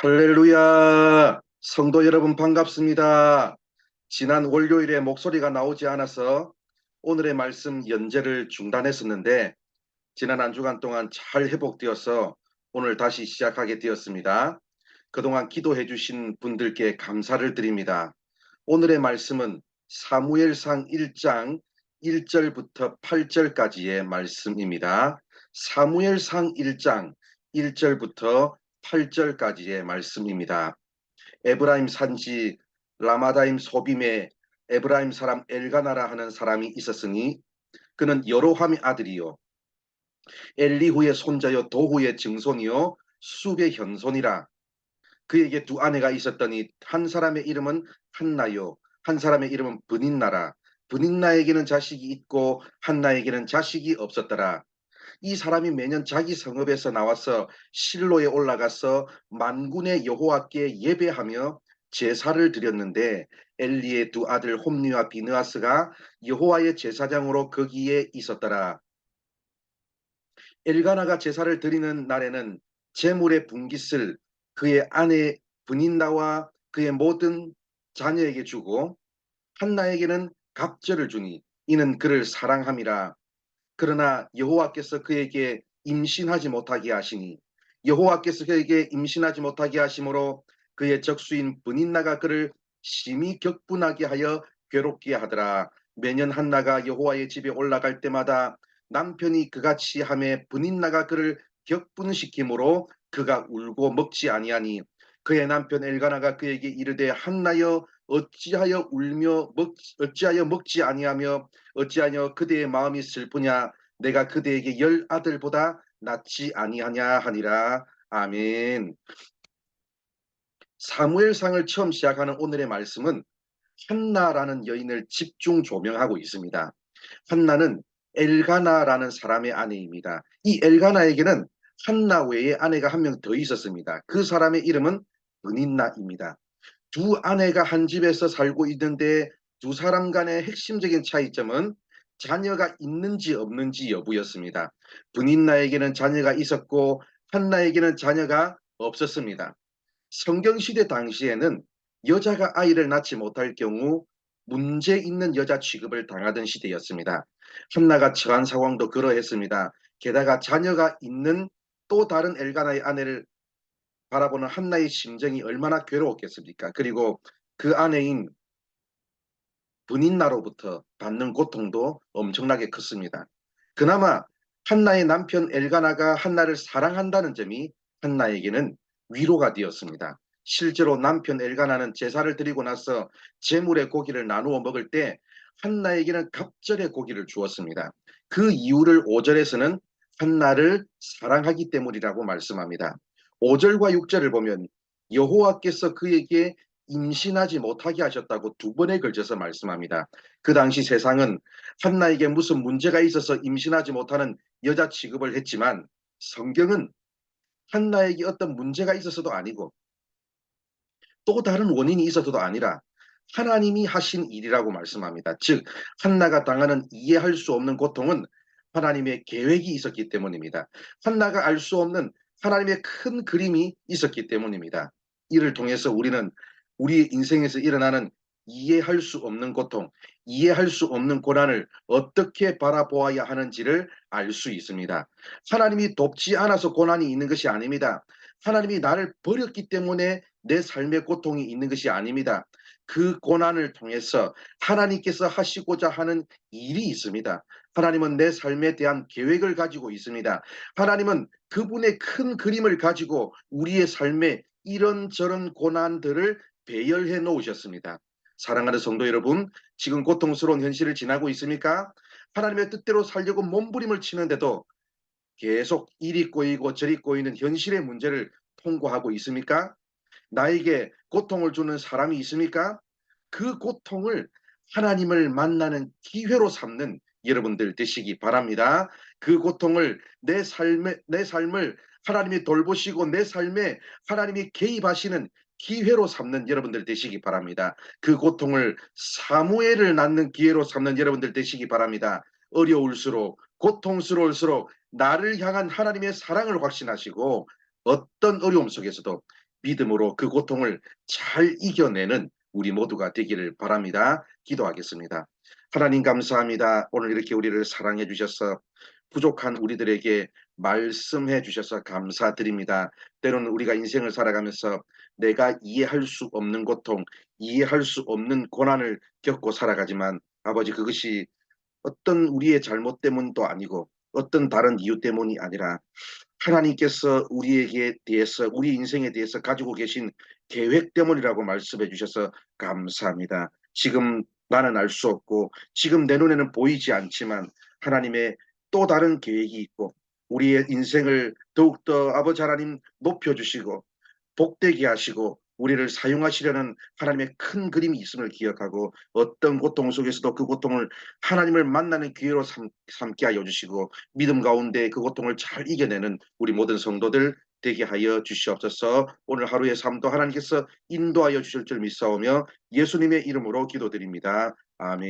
할렐루야! 성도 여러분 반갑습니다. 지난 월요일에 목소리가 나오지 않아서 오늘의 말씀 연재를 중단했었는데 지난 한 주간 동안 잘 회복되어서 오늘 다시 시작하게 되었습니다. 그동안 기도해 주신 분들께 감사를 드립니다. 오늘의 말씀은 사무엘상 1장 1절부터 8절까지의 말씀입니다. 사무엘상 1장 1절부터 8절까지의 말씀입니다. 에브라임 산지 라마다임 소빔에 에브라임 사람 엘가나라 하는 사람이 있었으니 그는 여로함의 아들이요 엘리후의 손자요 도후의 증손이요 숲의 현손이라. 그에게 두 아내가 있었더니 한 사람의 이름은 한나요 한 사람의 이름은 브닌나라. 브닌나에게는 자식이 있고 한나에게는 자식이 없었더라. 이 사람이 매년 자기 성읍에서 나와서 실로에 올라가서 만군의 여호와께 예배하며 제사를 드렸는데 엘리의 두 아들 홈니와 비느하스가 여호와의 제사장으로 거기에 있었더라. 엘가나가 제사를 드리는 날에는 제물의 분깃을 그의 아내 브닌나와 그의 모든 자녀에게 주고 한나에게는 갑절을 주니 이는 그를 사랑함이라. 그러나 여호와께서 그에게 임신하지 못하게 하시니 여호와께서 그에게 임신하지 못하게 하심으로 그의 적수인 브닌나가 그를 심히 격분하게 하여 괴롭게 하더라. 매년 한나가 여호와의 집에 올라갈 때마다 남편이 그같이 하매 브닌나가 그를 격분시키므로 그가 울고 먹지 아니하니 그의 남편 엘가나가 그에게 이르되 한나여 어찌하여 먹지 아니하며 어찌하여 그대의 마음이 슬프냐. 내가 그대에게 열 아들보다 낫지 아니하냐 하니라. 아멘. 사무엘상을 처음 시작하는 오늘의 말씀은 한나라는 여인을 집중 조명하고 있습니다. 한나는 엘가나라는 사람의 아내입니다. 이 엘가나에게는 한나 외에 아내가 한 명 더 있었습니다. 그 사람의 이름은 브닌나입니다. 두 아내가 한 집에서 살고 있는데 두 사람 간의 핵심적인 차이점은 자녀가 있는지 없는지 여부였습니다. 브닌나에게는 자녀가 있었고 한나에게는 자녀가 없었습니다. 성경시대 당시에는 여자가 아이를 낳지 못할 경우 문제 있는 여자 취급을 당하던 시대였습니다. 한나가 처한 상황도 그러했습니다. 게다가 자녀가 있는 또 다른 엘가나의 아내를 바라보는 한나의 심정이 얼마나 괴로웠겠습니까? 그리고 그 아내인 분인나로부터 받는 고통도 엄청나게 컸습니다. 그나마 한나의 남편 엘가나가 한나를 사랑한다는 점이 한나에게는 위로가 되었습니다. 실제로 남편 엘가나는 제사를 드리고 나서 제물의 고기를 나누어 먹을 때 한나에게는 갑절의 고기를 주었습니다. 그 이유를 5절에서는 한나를 사랑하기 때문이라고 말씀합니다. 5절과 6절을 보면 여호와께서 그에게 임신하지 못하게 하셨다고 두 번에 걸쳐서 말씀합니다. 그 당시 세상은 한나에게 무슨 문제가 있어서 임신하지 못하는 여자 취급을 했지만 성경은 한나에게 어떤 문제가 있어서도 아니고 또 다른 원인이 있어서도 아니라 하나님이 하신 일이라고 말씀합니다. 즉 한나가 당하는 이해할 수 없는 고통은 하나님의 계획이 있었기 때문입니다. 한나가 알 수 없는 하나님의 큰 그림이 있었기 때문입니다. 이를 통해서 우리는 우리의 인생에서 일어나는 이해할 수 없는 고통, 이해할 수 없는 고난을 어떻게 바라보아야 하는지를 알 수 있습니다. 하나님이 돕지 않아서 고난이 있는 것이 아닙니다. 하나님이 나를 버렸기 때문에 내 삶의 고통이 있는 것이 아닙니다. 그 고난을 통해서 하나님께서 하시고자 하는 일이 있습니다. 하나님은 내 삶에 대한 계획을 가지고 있습니다. 하나님은 그분의 큰 그림을 가지고 우리의 삶에 이런저런 고난들을 배열해 놓으셨습니다. 사랑하는 성도 여러분, 지금 고통스러운 현실을 지나고 있습니까? 하나님의 뜻대로 살려고 몸부림을 치는데도 계속 이리 꼬이고 저리 꼬이는 현실의 문제를 통과하고 있습니까? 나에게 고통을 주는 사람이 있습니까? 그 고통을 하나님을 만나는 기회로 삼는 여러분들 되시기 바랍니다. 그 고통을 내 삶을 하나님이 돌보시고 내 삶에 하나님이 개입하시는 기회로 삼는 여러분들 되시기 바랍니다. 그 고통을 사무엘을 낳는 기회로 삼는 여러분들 되시기 바랍니다. 어려울수록 고통스러울수록 나를 향한 하나님의 사랑을 확신하시고 어떤 어려움 속에서도 믿음으로 그 고통을 잘 이겨내는 우리 모두가 되기를 바랍니다. 기도하겠습니다. 하나님 감사합니다. 오늘 이렇게 우리를 사랑해 주셔서 부족한 우리들에게 말씀해 주셔서 감사드립니다. 때로는 우리가 인생을 살아가면서 내가 이해할 수 없는 고통, 이해할 수 없는 고난을 겪고 살아가지만 아버지 그것이 어떤 우리의 잘못 때문도 아니고 어떤 다른 이유 때문이 아니라 하나님께서 우리에게 대해서 우리 인생에 대해서 가지고 계신 계획 때문이라고 말씀해 주셔서 감사합니다. 지금 나는 알 수 없고 지금 내 눈에는 보이지 않지만 하나님의 또 다른 계획이 있고 우리의 인생을 더욱더 아버지 하나님 높여주시고 복되게 하시고 우리를 사용하시려는 하나님의 큰 그림이 있음을 기억하고 어떤 고통 속에서도 그 고통을 하나님을 만나는 기회로 삼게 하여 주시고 믿음 가운데 그 고통을 잘 이겨내는 우리 모든 성도들 되게 하여 주시옵소서. 오늘 하루의 삶도 하나님께서 인도하여 주실 줄 믿사오며 예수님의 이름으로 기도드립니다. 아멘.